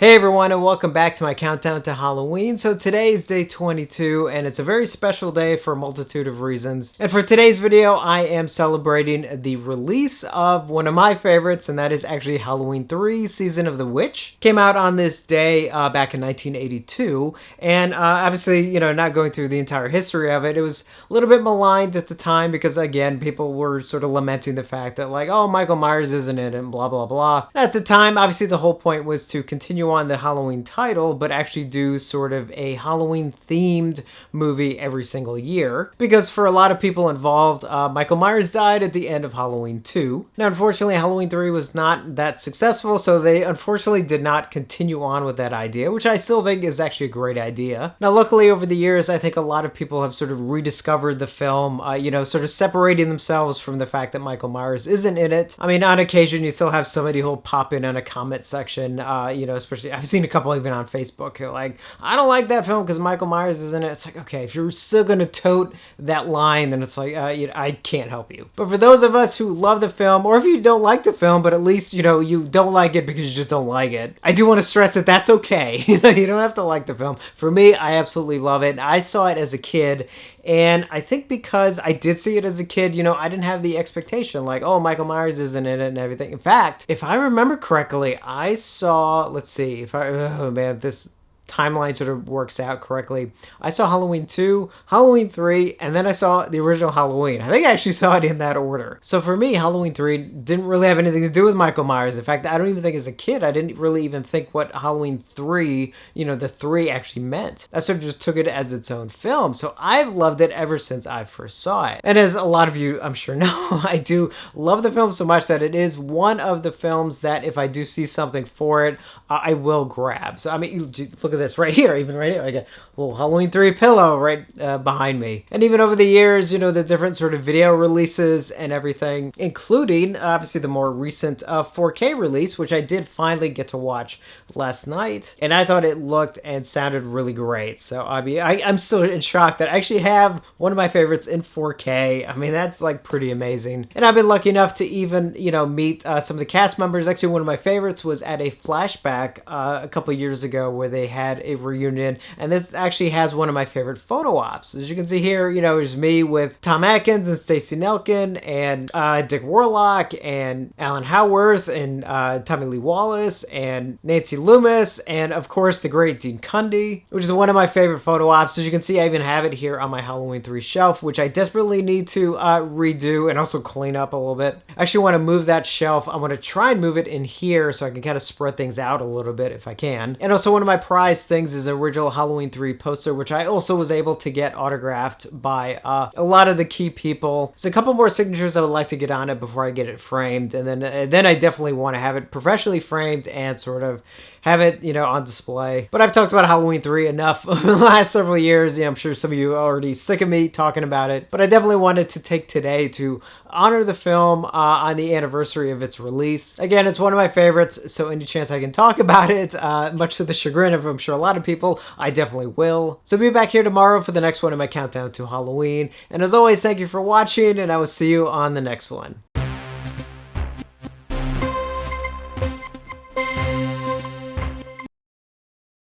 Hey everyone, and welcome back to my countdown to Halloween. So today is day 22 and it's a very special day for a multitude of reasons. And for today's video, I am celebrating the release of one of my favorites, and that is actually Halloween 3 Season of the Witch. Came out on this day back in 1982, and obviously, not going through the entire history of it, it was a little bit maligned at the time because, again, people were sort of lamenting the fact that, like, oh, Michael Myers isn't in it and blah blah blah. At the time, obviously the whole point was to continue on the Halloween title, but actually do sort of a Halloween themed movie every single year, because for a lot of people involved, Michael Myers died at the end of Halloween 2. Now, unfortunately, Halloween 3 was not that successful, so they unfortunately did not continue on with that idea, which I still think is actually a great idea. Now, luckily, over the years, I think a lot of people have sort of rediscovered the film, sort of separating themselves from the fact that Michael Myers isn't in it. I mean, on occasion, you still have somebody who'll pop in a comment section, especially I've seen a couple even on Facebook who are like, I don't like that film because Michael Myers is in it. It's like, okay, if you're still gonna tote that line, then it's like, I can't help you. But for those of us who love the film, or if you don't like the film, but at least, you don't like it because you just don't like it, I do want to stress that that's okay. You don't have to like the film. For me, I absolutely love it. I saw it as a kid, and I think because I did see it as a kid, I didn't have the expectation like, oh, Michael Myers isn't in it and everything. In fact, if I remember correctly, I saw, let's see, if this timeline sort of works out correctly, I saw Halloween 2, Halloween 3, and then I saw the original Halloween. I think I actually saw it in that order. So for me, Halloween 3 didn't really have anything to do with Michael Myers. In fact, I don't even think as a kid, I didn't really even think what Halloween 3, the 3 actually meant. I sort of just took it as its own film. So I've loved it ever since I first saw it. And as a lot of you, I'm sure know, I do love the film so much that it is one of the films that if I do see something for it, I will grab. So, I mean, look at this right here, even right here. I got a little Halloween 3 pillow right behind me. And even over the years, the different sort of video releases and everything, including obviously the more recent 4K release, which I did finally get to watch last night. And I thought it looked and sounded really great. So, I mean, I'm still in shock that I actually have one of my favorites in 4K. I mean, that's like pretty amazing. And I've been lucky enough to even, meet some of the cast members. Actually, one of my favorites was at a flashback a couple years ago where they had a reunion, and this actually has one of my favorite photo ops. As you can see here, there's me with Tom Atkins and Stacey Nelkin and Dick Warlock and Alan Howarth and Tommy Lee Wallace and Nancy Loomis and of course the great Dean Cundy, which is one of my favorite photo ops. As you can see, I even have it here on my Halloween 3 shelf, which I desperately need to redo and also clean up a little bit. I actually want to move that shelf. I want to try and move it in here so I can kind of spread things out a little bit if I can. And also one of my prized things is an original Halloween 3 poster, which I also was able to get autographed by a lot of the key people. So a couple more signatures I would like to get on it before I get it framed, and then I definitely want to have it professionally framed and sort of have it, on display. But I've talked about Halloween 3 enough over the last several years. I'm sure some of you are already sick of me talking about it, but I definitely wanted to take today to honor the film on the anniversary of its release. Again, it's one of my favorites, so any chance I can talk about it, much to the chagrin of, I'm sure, a lot of people, I definitely will. So be back here tomorrow for the next one in my countdown to Halloween. And as always, thank you for watching, and I will see you on the next one.